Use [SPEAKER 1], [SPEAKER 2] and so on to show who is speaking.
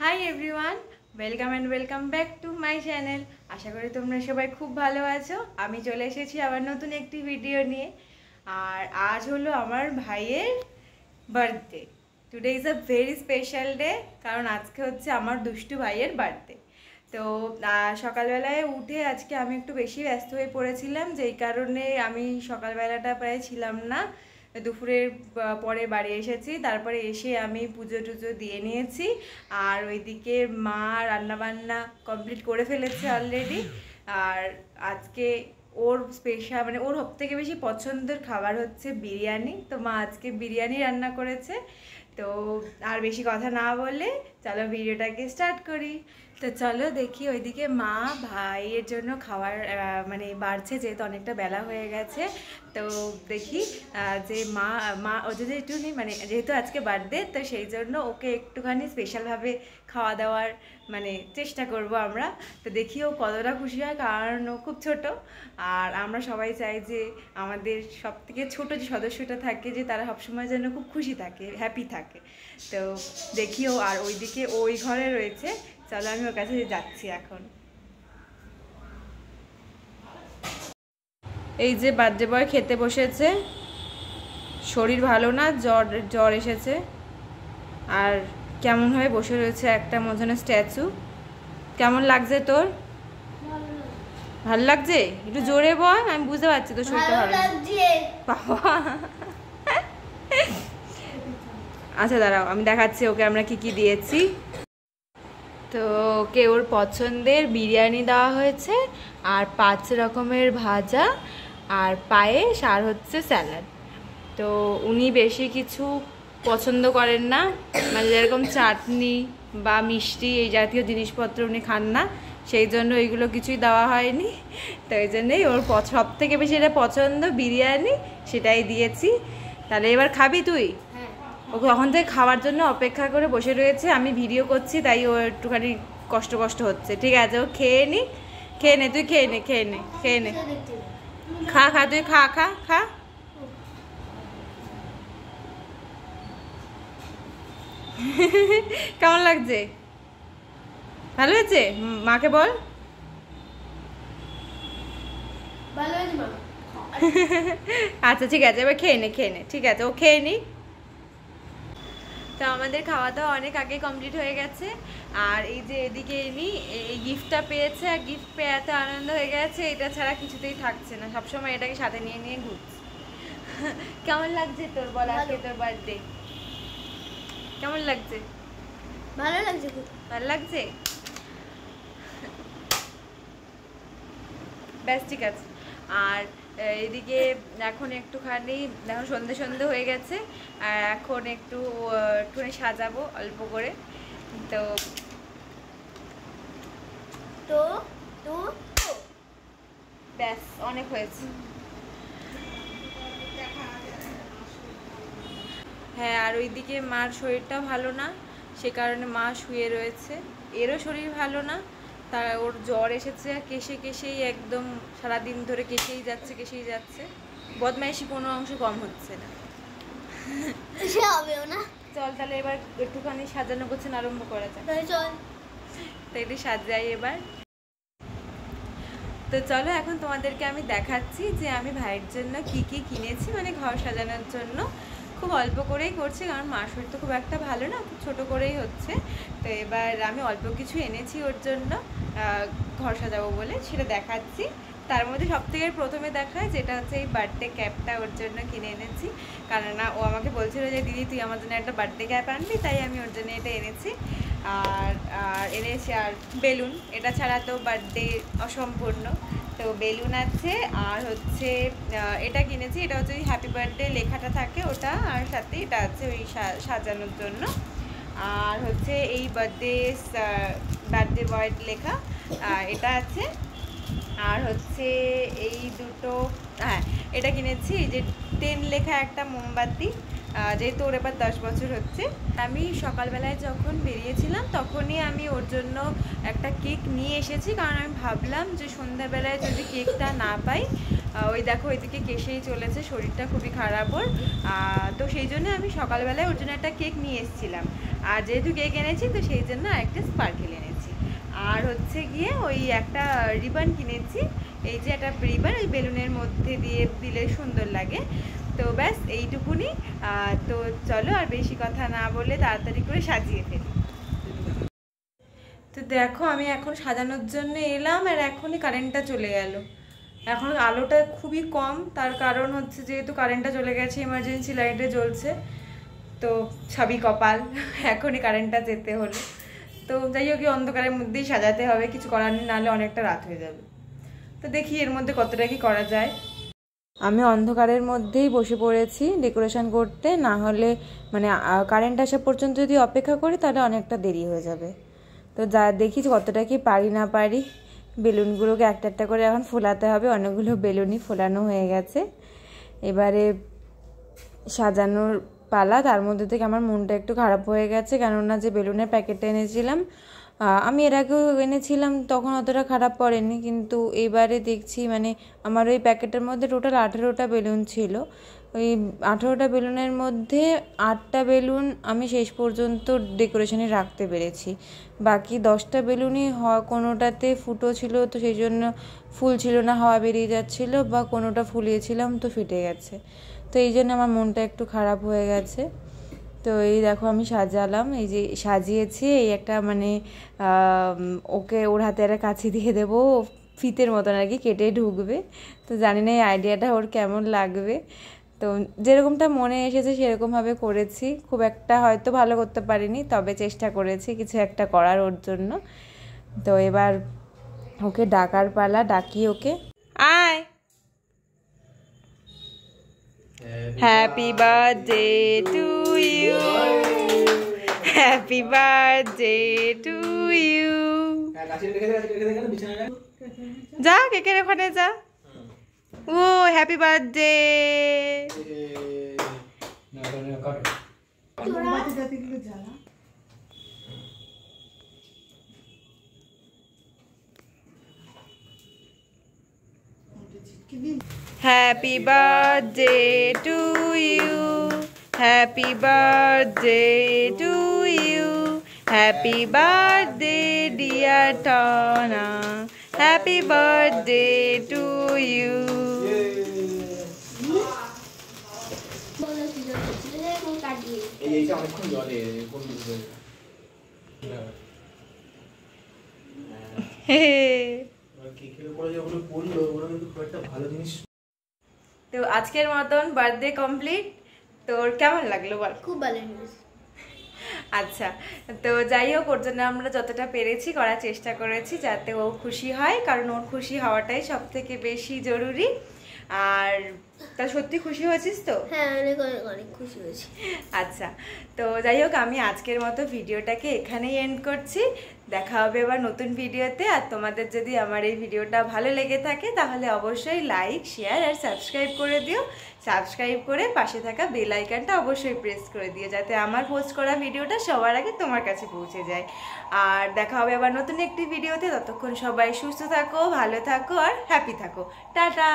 [SPEAKER 1] High everyone, welcome and welcome back to my channel. আশা করি তোমরা সবাই খুব ভালো আছো। আমি চলে এসেছি আবার নতুন একটি ভিডিও নিয়ে। আর আজ হলো আমার ভাইয়ের birthday. Today is a very special day, কারণ আজকে হচ্ছে আমার দুষ্টু ভাইয়ের বার্থডে। তো সকালবেলায় উঠে আজকে আমি একটু বেশি ব্যস্ত হয়ে পড়েছিলাম, যেই কারণে আমি সকালবেলাটা প্রায় ছিলাম না। দুপুরের পরে বাড়ি এসেছি, তারপরে এসে আমি পুজো টুজো দিয়ে নিয়েছি। আর ওইদিকে মা রান্নাবান্না কমপ্লিট করে ফেলেছে অলরেডি। আর আজকে ওর স্পেশাল মানে ওর সবথেকে বেশি পছন্দের খাবার হচ্ছে বিরিয়ানি। তো মা আজকে বিরিয়ানি রান্না করেছে। তো আর বেশি কথা না বলে চলো ভিডিওটাকে স্টার্ট করি। তো চলো দেখি ওইদিকে মা ভাইয়ের জন্য খাবার মানে বাড়ছে, যেহেতু অনেকটা বেলা হয়ে গেছে। তো দেখি যে মা ও যদি একটুখানি মানে যেহেতু আজকে বার্থডে, তো সেই জন্য ওকে একটুখানি স্পেশালভাবে খাওয়া দাওয়ার মানে চেষ্টা করব আমরা। তো দেখি ও কতটা খুশি হয়, কারণ ও খুব ছোট। আর আমরা সবাই চাই যে আমাদের সব থেকে ছোটো যে সদস্যটা থাকে, যে তারা সবসময় যেন খুব খুশি থাকে, হ্যাপি থাকে। তো দেখি ও, আর ওইদিকে ওই ঘরে রয়েছে। চলো আমি ওর কাছে যাচ্ছি এখন। এই যে বার্থডে বয় খেতে বসেছে, শরীর ভালো না, জ্বর এসেছে। আর কেমন হয়ে বসে রয়েছে একটা মজনের স্ট্যাচু। কেমন লাগছে তোর? ভালো লাগছে? একটু জোরে বল, আমি বুঝতে পারছি তোর শরীরটা ভালো লাগছে। বাবা আচ্ছা দাঁড়াও, আমি দেখাচ্ছি ওকে আমরা কি কি দিয়েছি। তো ওকে ওর পছন্দের বিরিয়ানি দেওয়া হয়েছে, আর 5 রকমের ভাজা, আর পায়েস, আর হচ্ছে স্যালাড। তো উনি বেশি কিছু পছন্দ করেন না, মানে যেরকম চাটনি বা মিষ্টি এই জাতীয় জিনিসপত্র উনি খান না, সেই জন্য এইগুলো কিছুই দেওয়া হয়নি। তো এই জন্যেই ওর সব থেকে বেশি এটা পছন্দ বিরিয়ানি, সেটাই দিয়েছি। তাহলে এবার খাবি তুই? ও তখন থেকে খাওয়ার জন্য অপেক্ষা করে বসে রয়েছে, আমি ভিডিও করছি তাই ও একটুখানি কষ্ট হচ্ছে। ঠিক আছে, ও খেয়ে নে, তুই খেয়ে নে খা তুই খা কেমন লাগছে? ভালো হয়েছে? মাকে বল। আচ্ছা ঠিক আছে, এবার খেয়ে নে ঠিক আছে, ও খেয়ে নি। তো আমাদের খাওয়া দাওয়া অনেক আগে কমপ্লিট হয়ে গেছে। আর এই যে এদিকে এই গিফটটা পেয়েছে, আর গিফট পেয়ে এত আনন্দ হয়ে গেছে, এটা ছাড়া কিছুতেই থাকছে না, সবসময় এটাকে সাথে নিয়ে ঘুরছে। কেমন লাগছে তোর বল, আজকে তোর বার্থডে কেমন লাগছে?
[SPEAKER 2] ভালো লাগছে, খুব
[SPEAKER 1] ভালো লাগছে। ব্যাস ঠিক আছে। আর এদিকে এখন একটুখানি, এখন সন্ধে হয়ে গেছে, আর এখন একটুখানি সাজাবো অল্প করে। তো
[SPEAKER 2] তো তো
[SPEAKER 1] ব্যাস অনেক হয়েছে। হ্যাঁ, আর ওইদিকে মার শরীরটা ভালো না, সে কারণে মা শুয়ে রয়েছে। এরও শরীর ভালো না, তা ওর জ্বর এসেছে, কেশেই একদম সারাদিন ধরে কেশেই যাচ্ছে। বদমাইশি কোনো অংশ কম হচ্ছে না। চল তাহলে এবার একটুখানি সাজানো গোছানো আরম্ভ করা যাক।
[SPEAKER 2] চল
[SPEAKER 1] তাইলে সাজাই এবার। তো চলো এখন তোমাদেরকে আমি দেখাচ্ছি যে আমি ভাইয়ের জন্য কি কি কিনেছি, মানে ঘর সাজানোর জন্য। খুব অল্প করেই করছি, কারণ মার শরীর তো খুব একটা ভালো না, খুব ছোটো করেই হচ্ছে। তো এবার আমি অল্প কিছু এনেছি ওর জন্য ঘর সাজাবো বলে, সেটা দেখাচ্ছি। তার মধ্যে সবথেকে প্রথমে দেখায় যেটা হচ্ছে এই বার্থডে ক্যাপটা ওর জন্য কিনে এনেছি। কারণ ও আমাকে বলছিল যে দিদি তুই আমার জন্য একটা বার্থডে ক্যাপ আনবি, তাই আমি ওর জন্য এটা এনেছি। আর এনেছি আর বেলুন, এটা ছাড়া তো বার্থডে অসম্পূর্ণ। তো বেলুন আছে, আর হচ্ছে এটা কিনেছি, এটা হচ্ছে ওই হ্যাপি বার্থডে লেখাটা থাকে ওটা, আর সাথে এটা আছে ওই সাজানোর জন্য। আর হচ্ছে এই বার্থডে বয় লেখা এটা আছে। আর হচ্ছে এই দুটো, হ্যাঁ এটা কিনেছি, এই যে 10 লেখা একটা মোমবাতি, যেহেতু ওর এবার 10 বছর হচ্ছে। আমি সকালবেলায় যখন বেরিয়েছিলাম তখনই আমি ওর জন্য একটা কেক নিয়ে এসেছি, কারণ আমি ভাবলাম যে সন্ধ্যাবেলায় যদি কেকটা না পাই ওই দেখো ওইদিকে কেসেই চলেছে, শরীরটা খুবই খারাপ ওর। তো সেই জন্য আমি সকালবেলায় ওর জন্য একটা কেক নিয়ে এসেছিলাম, আর যেহেতু কেক এনেছি তো সেই জন্য একটা স্পার্কেল এনেছি, আর হচ্ছে গিয়ে ওই একটা রিবন কিনেছি। এই যে একটা রিবন ওই বেলুনের মধ্যে দিয়ে দিলে সুন্দর লাগে। তো ব্যাস এইটুকুনি। তো চলো আর বেশি কথা না বলে তাড়াতাড়ি করে সাজিয়ে ফেলি। তো দেখো আমি এখন সাজানোর জন্য এলাম, আর এখনই কারেন্টটা চলে গেল। এখন আলোটা খুবই কম, তার কারণ হচ্ছে যেহেতু কারেন্টটা চলে গেছে, ইমার্জেন্সি লাইটে জ্বলছে, তো সবই কপাল, এখনই কারেন্টটা যেতে হলো। তো যাই হোক, অন্ধকারের মধ্যেই সাজাতে হবে, কিছু করার নেই, নাহলে অনেকটা রাত হয়ে যাবে। তো দেখি এর মধ্যে কতটা কি করা যায়। আমি অন্ধকারের মধ্যেই বসে পড়েছি ডেকোরেশন করতে, না হলে মানে কারেন্ট আসা পর্যন্ত যদি অপেক্ষা করি তাহলে অনেকটা দেরি হয়ে যাবে। তো যা দেখি কতটা কি পারি না পারি। বেলুনগুলোকে একটা একটা করে এখন ফোলাতে হবে, অনেকগুলো বেলুনই ফোলানো হয়ে গেছে, এবারে সাজানোর পালা। তার মধ্যে থেকে আমার মনটা একটু খারাপ হয়ে গেছে, কেননা যে বেলুনের প্যাকেটটা এনেছিলাম, আমি এর আগেও এনেছিলাম, তখন অতটা খারাপ পড়েনি, কিন্তু এবারে দেখছি মানে আমার ওই প্যাকেটের মধ্যে টোটাল 18টা বেলুন ছিল। ওই 18টা বেলুনের মধ্যে 8টা বেলুন আমি শেষ পর্যন্ত ডেকোরেশনে রাখতে পেরেছি, বাকি 10টা বেলুনই কোনোটাতে ফুটো ছিল, তো সেই জন্য ফুল ছিল না, হাওয়া বেরিয়ে যাচ্ছিলো, বা কোনোটা ফুলিয়েছিলাম তো ফেটে গেছে, তো এই জন্য আমার মনটা একটু খারাপ হয়ে গেছে। তো এই দেখো আমি সাজালাম, এই যে সাজিয়েছি, এই একটা মানে ওকে ওর হাতে একটা কাছি দিয়ে দেবো, ফিতের মতন আর কি, কেটে ঢুকবে। তো জানি না এই আইডিয়াটা ওর কেমন লাগবে। তো যেরকমটা মনে এসেছে সেরকমভাবে করেছি, খুব একটা হয়তো ভালো করতে পারিনি, তবে চেষ্টা করেছি কিছু একটা করার ওর জন্য। তো এবার ওকে ডাকার পালা, ডাকি ওকে, আয়। Happy birthday to you. Happy birthday to you. যা কেকের ওখানে যা। ও happy birthday. Happy birthday to you. Happy birthday to you. Happy birthday dear Tona. Happy birthday to you. তো আজকের মতন বার্থডে কমপ্লিট। তোর কেমন লাগলো বল?
[SPEAKER 2] খুব ভালো নিউজ।
[SPEAKER 1] আচ্ছা, তো যাই হোক, ওর জন্য আমরা যতটা পেরেছি করার চেষ্টা করেছি যাতে ও খুশি হয়, কারণ ওর খুশি হওয়াটাই সব থেকে বেশি জরুরি। আর তা সত্যি খুশি হয়েছিস তো?
[SPEAKER 2] হ্যাঁ, অনেক অনেক অনেক খুশি হয়েছি।
[SPEAKER 1] আচ্ছা, তো যাই হোক আমি আজকের মতো ভিডিওটাকে এখানেই এন্ড করছি। দেখা হবে এবার নতুন ভিডিওতে। আর তোমাদের যদি আমার এই ভিডিওটা ভালো লেগে থাকে তাহলে অবশ্যই লাইক, শেয়ার আর সাবস্ক্রাইব করে দিও। সাবস্ক্রাইব করে পাশে থাকা বেল আইকনটা অবশ্যই প্রেস করে দিও, যাতে আমার পোস্ট করা ভিডিওটা সবার আগে তোমার কাছে পৌঁছে যায়। আর দেখা হবে আবার নতুন একটি ভিডিওতে। ততক্ষণ সবাই সুস্থ থাকো, ভালো থাকো আর হ্যাপি থাকো। টাটা।